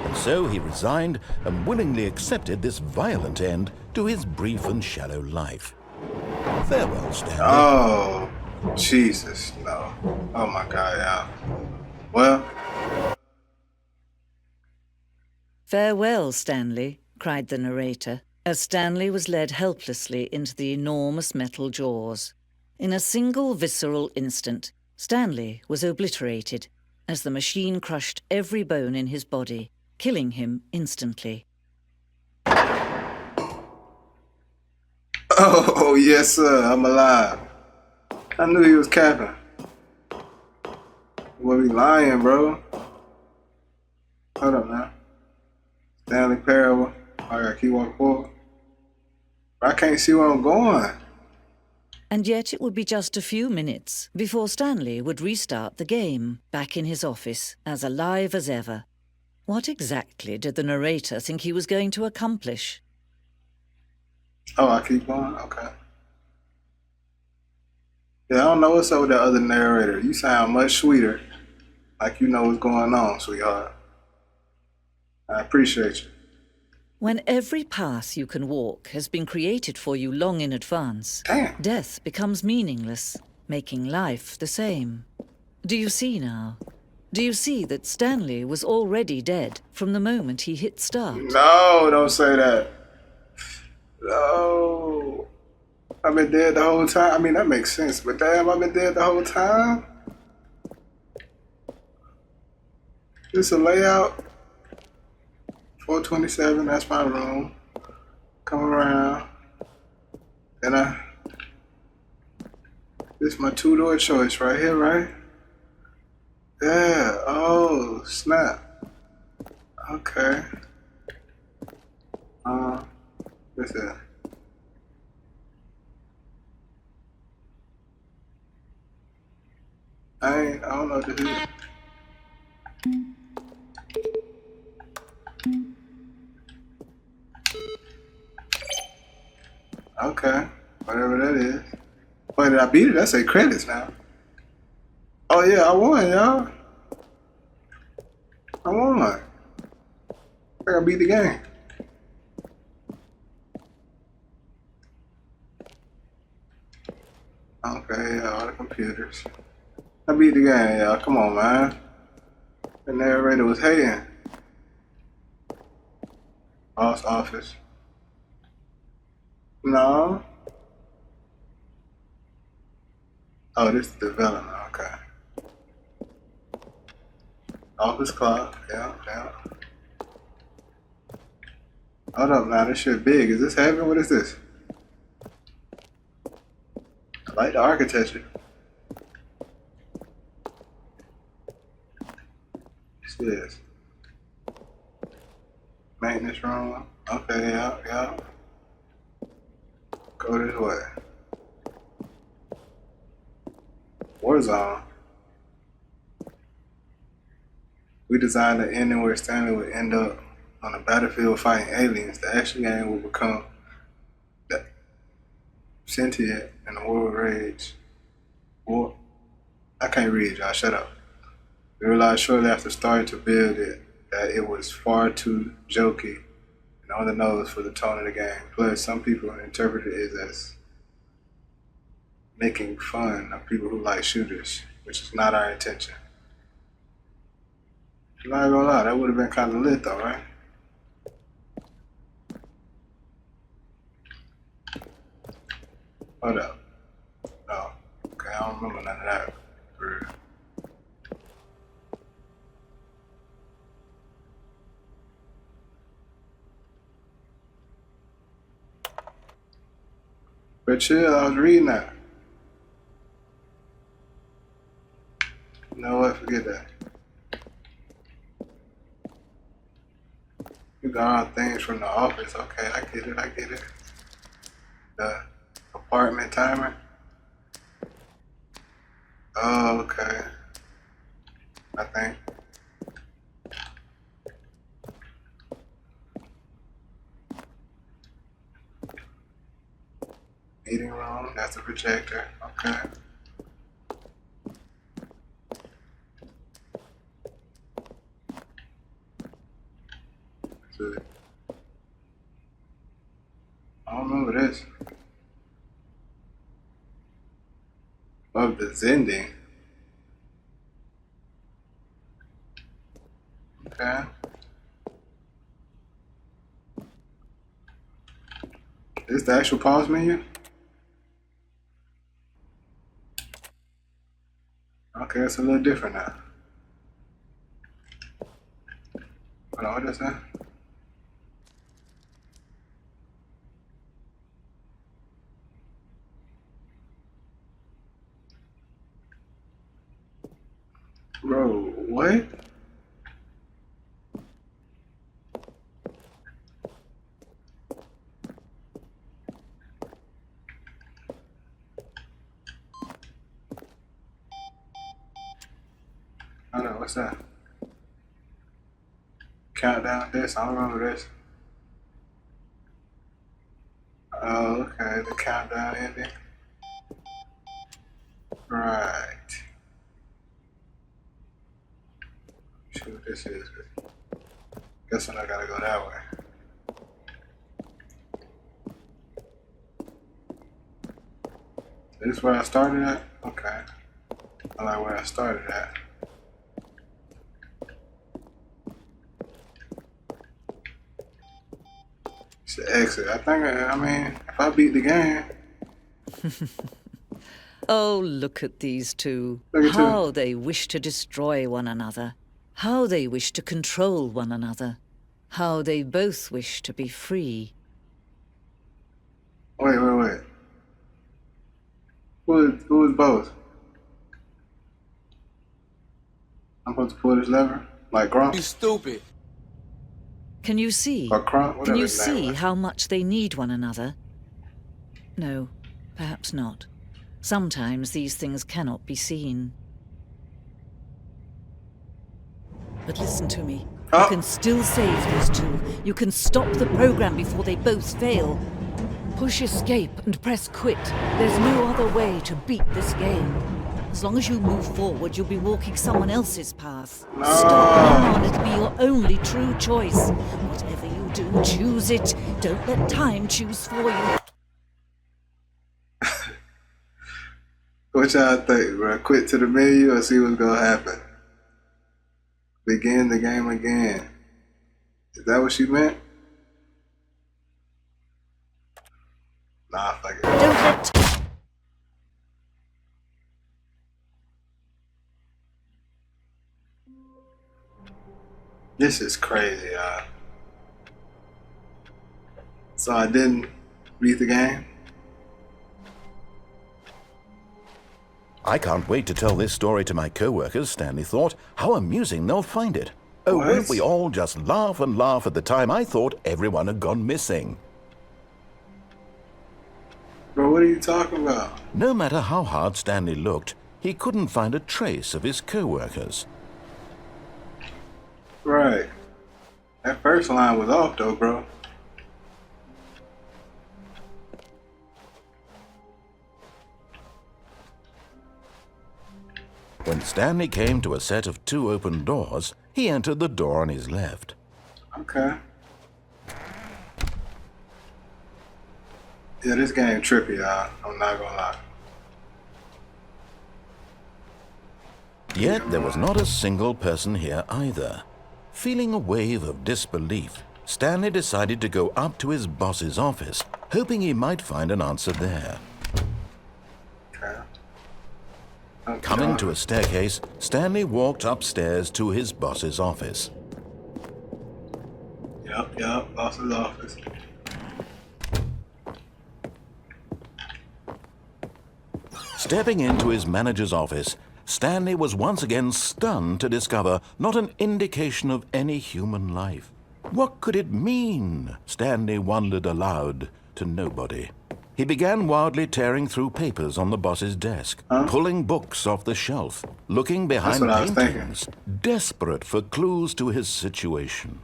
And so he resigned and willingly accepted this violent end to his brief and shallow life. Farewell, Stanley. Oh, Jesus, no. Oh my God, y'all. Well, "Farewell, Stanley," cried the narrator, as Stanley was led helplessly into the enormous metal jaws. In a single visceral instant, Stanley was obliterated as the machine crushed every bone in his body, killing him instantly. oh yes, sir. I'm alive. I knew he was capping. What be lying, bro? Hold up now. Stanley Parable. I gotta keep walking forward. I can't see where I'm going. And yet it would be just a few minutes before Stanley would restart the game, back in his office, as alive as ever. What exactly did the narrator think he was going to accomplish? Oh, I keep going? Okay. Yeah, I don't know what's up with that other narrator. You sound much sweeter. Like you know what's going on, sweetheart. I appreciate you. When every path you can walk has been created for you long in advance, Damn. death becomes meaningless, making life the same. Do you see now? Do you see that Stanley was already dead from the moment he hit start? No, don't say that. No. I've been dead the whole time. I mean, that makes sense, but damn, I've been dead the whole time? This a layout. 427, that's my room. Come around. Then this is my two-door choice right here, right? Yeah, oh, snap. Okay. What's that? I don't know what to do. Okay, whatever that is. Wait, did I beat it? That's 8 credits now. Oh yeah, I won, y'all. I won. I think I beat the game. Okay, yeah, all the computers. I beat the game, y'all. Come on, man. The narrator was hating. Boss office. No. Oh, this is development. Okay. Office clock. Yeah, yeah. Hold up now. This shit big. Is this heaven? What is this? I like the architecture. What's this? Maintenance room. Okay, yeah, yeah. Go this way. Warzone. We designed an ending where Stanley would end up on a battlefield fighting aliens. The action game will become sentient and the world rage. War. I can't read, y'all. Shut up. We realized shortly after starting to build it that it was far too jokey and on the nose for the tone of the game. Plus, some people interpreted it as making fun of people who like shooters, which is not our intention. I'm not gonna lie, that would have been kind of lit though, right? Hold up. Oh, okay, I don't remember none of that. For real. But chill, I was reading that. You know what? Forget that. You got all things from the office. Okay, I get it. I get it. The apartment timer. Oh, okay. I think. Meeting room. That's the projector. Okay. So, I don't remember this. Of the Zending. Okay. Is this the actual pause menu? Okay, it's a little different now. Hold on, what is that? Bro, what? what's that? Countdown this. I don't remember this. Oh, okay. The countdown ending. Right. See what this is. Guessing I gotta go that way. Is this where I started at? Okay. I like where I started at. It's the exit. I mean, if I beat the game. Oh, look at these two. Look at How they wish to destroy one another. How they wish to control one another. How they both wish to be free. Wait. Who is both? I'm supposed to pull this lever? Like Grump? You stupid. Can you see? Or Crump? Can Whatever you his name see was. how much they need one another? No, perhaps not. Sometimes these things cannot be seen. But listen to me. Oh. You can still save these two. You can stop the program before they both fail. Push escape and press quit. There's no other way to beat this game. As long as you move forward, you'll be walking someone else's path. No. Stop now, it'll be your only true choice. Whatever you do, choose it. Don't let time choose for you. What y'all think, bro? Quit to the menu or see what's gonna happen? Begin the game again. Is that what she meant? Nah, fuck it. Don't let This is crazy, y'all. So I didn't beat the game? I can't wait to tell this story to my co-workers, Stanley thought. How amusing they'll find it. Oh, What? won't we all just laugh and laugh at the time I thought everyone had gone missing? Bro, what are you talking about? No matter how hard Stanley looked, he couldn't find a trace of his co-workers. Right. That first line was off though, bro. When Stanley came to a set of 2 open doors, he entered the door on his left. Okay. Yeah, this game trippy, y'all. I'm not gonna lie. Yet there was not a single person here either. Feeling a wave of disbelief, Stanley decided to go up to his boss's office, hoping he might find an answer there. Okay. Coming to a staircase, Stanley walked upstairs to his boss's office. Yep, boss's office. Stepping into his manager's office, Stanley was once again stunned to discover not an indication of any human life. What could it mean? Stanley wondered aloud to nobody. He began wildly tearing through papers on the boss's desk, pulling books off the shelf, looking behind what I was paintings, desperate for clues to his situation.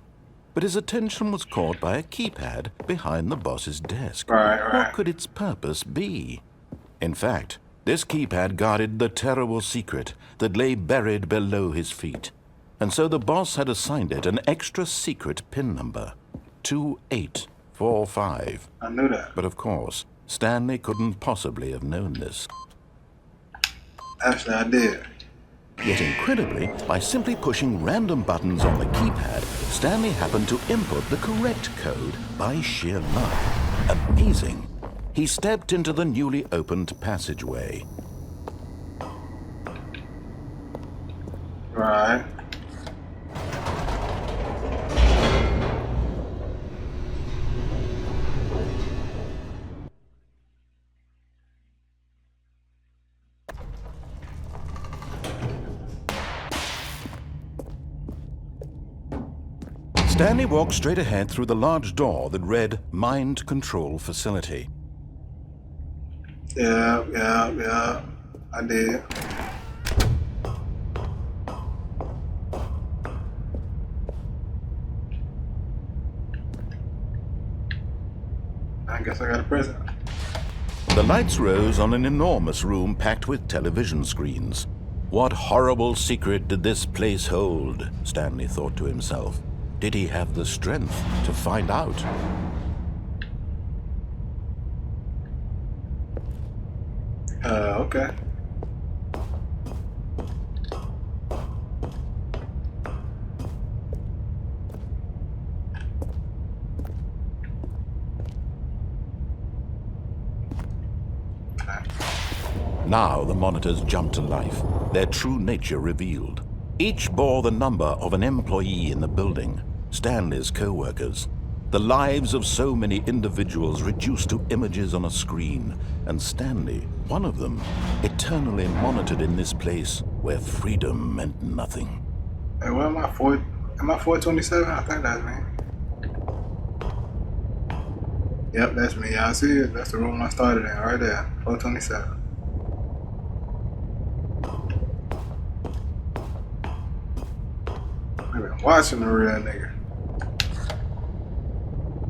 But his attention was caught by a keypad behind the boss's desk. Right. What could its purpose be? In fact, this keypad guarded the terrible secret that lay buried below his feet. And so the boss had assigned it an extra secret PIN number, 2845. I knew that. But of course, Stanley couldn't possibly have known this. Actually, I did. Yet incredibly, by simply pushing random buttons on the keypad, Stanley happened to input the correct code by sheer luck. Amazing. He stepped into the newly opened passageway. Right. Stanley walked straight ahead through the large door that read Mind Control Facility. Yeah. I did. Guess I gotta press it. The lights rose on an enormous room packed with television screens. What horrible secret did this place hold? Stanley thought to himself. Did he have the strength to find out? Okay. Now the monitors jumped to life, their true nature revealed. Each bore the number of an employee in the building, Stanley's co-workers. The lives of so many individuals reduced to images on a screen, and Stanley, one of them, eternally monitored in this place where freedom meant nothing. Hey, where am I? Am I 427? I think that's me. Yep, that's me. Y'all see it? That's the room I started in, right there. 427. I've been watching the real nigga.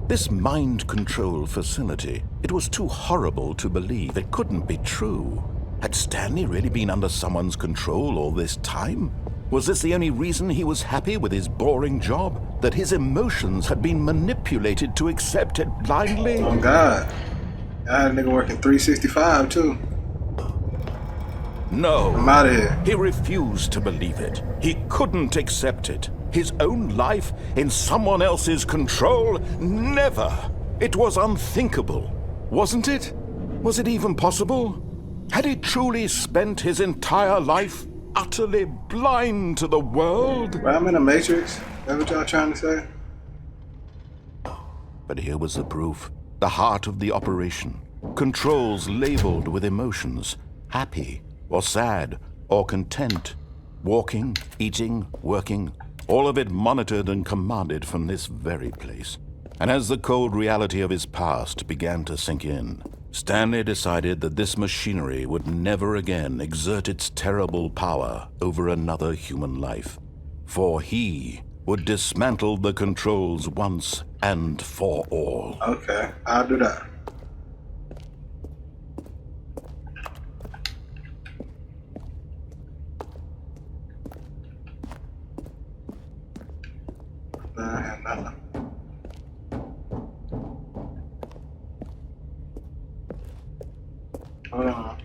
This mind control facility, it was too horrible to believe. It couldn't be true. Had Stanley really been under someone's control all this time? Was this the only reason he was happy with his boring job? That his emotions had been manipulated to accept it blindly? Oh God. I had a nigga working 365 too. No. I'm out of here. He refused to believe it. He couldn't accept it. His own life in someone else's control? Never! It was unthinkable, wasn't it? Was it even possible? Had he truly spent his entire life utterly blind to the world? Well, I'm in a matrix. Is that what y'all trying to say? But here was the proof. The heart of the operation. Controls labeled with emotions. Happy, or sad, or content. Walking, eating, working. All of it monitored and commanded from this very place. And as the cold reality of his past began to sink in, Stanley decided that this machinery would never again exert its terrible power over another human life. For he would dismantle the controls once and for all. Okay, I'll do that. I had nothing. Hold on.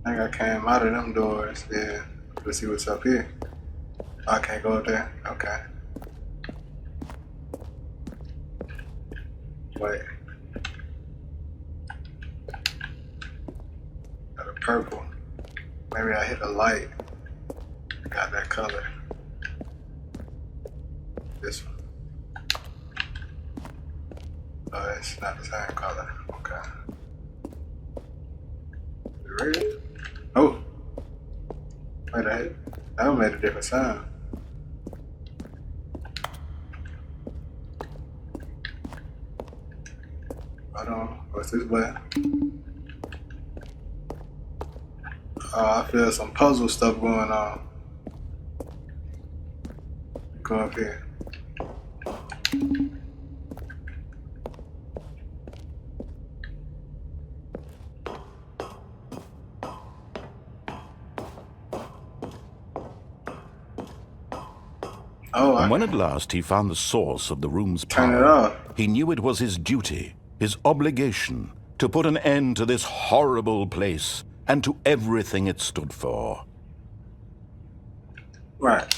I think I came out of them doors. Yeah. Let's see what's up here. I can't go up there. Okay. Wait. Got a purple. Maybe I hit a light. Got that color. This one. Oh, it's not the same color. Okay. You ready? Oh. Wait a minute. That one made a different sound. Hold on. What's this button? Oh, I feel some puzzle stuff going on. Go up here. Oh, And when at last he found the source of the room's turn it power, off. he knew it was his duty, his obligation, to put an end to this horrible place and to everything it stood for. Right.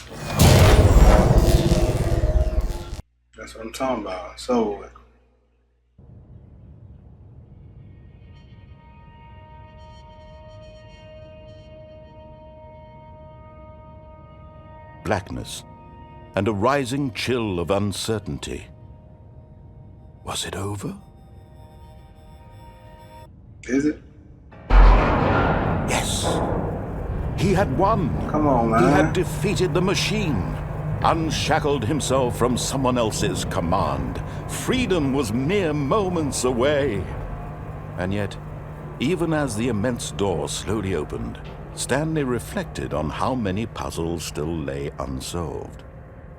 That's what I'm talking about. So, Blackness and a rising chill of uncertainty. Was it over? is it? Yes. He had won. Come on, man. He had defeated the machine, unshackled himself from someone else's command. Freedom was mere moments away. And yet, even as the immense door slowly opened, Stanley reflected on how many puzzles still lay unsolved.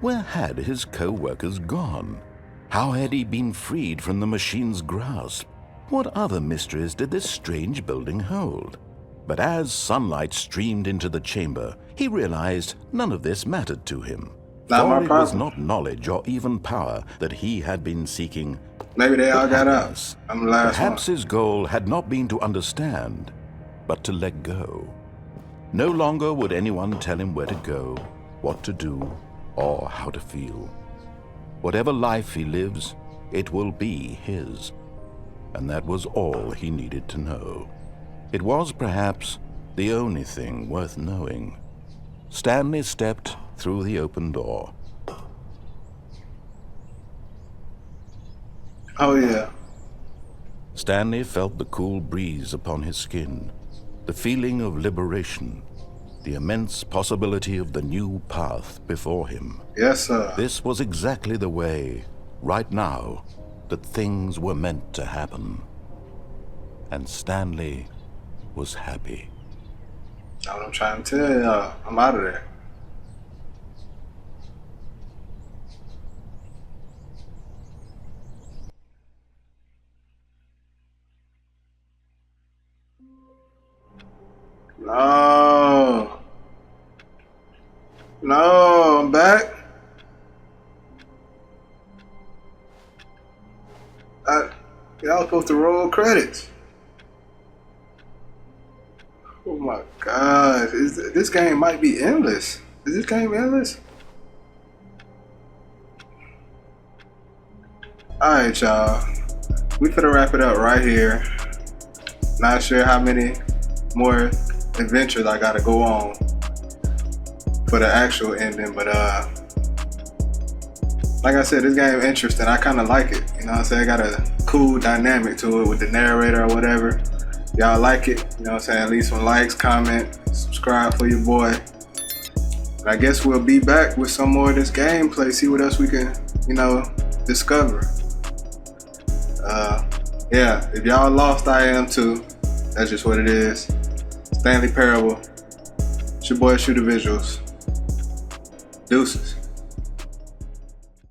Where had his co-workers gone? How had he been freed from the machine's grasp? What other mysteries did this strange building hold? But as sunlight streamed into the chamber, he realized none of this mattered to him. Not my For it was problem. not knowledge or even power that he had been seeking. Maybe they all but got up. happiness. I'm the last Perhaps one. his goal had not been to understand, but to let go. No longer would anyone tell him where to go, what to do, or how to feel. Whatever life he lives, it will be his. And that was all he needed to know. It was perhaps the only thing worth knowing. Stanley stepped through the open door. Oh yeah. Stanley felt the cool breeze upon his skin, the feeling of liberation, the immense possibility of the new path before him. Yes, sir. This was exactly the way, right now, that things were meant to happen. And Stanley was happy. That's what I'm trying to tell y'all. I'm out of there. No. No, I'm back. Y'all supposed to roll credits. Oh my God. This game might be endless. Is this game endless? Alright, y'all. We finna wrap it up right here. Not sure how many more adventures I gotta go on for the actual ending, but like I said, this game interesting. I kinda like it. You know what I'm saying? It got a cool dynamic to it with the narrator or whatever. Y'all like it, you know what I'm saying? Leave some likes, comment, subscribe for your boy. And I guess we'll be back with some more of this gameplay, see what else we can, you know, discover. Yeah, if y'all lost, I am too. That's just what it is. Stanley Parable. It's your boy Shooter Visuals. Deuces.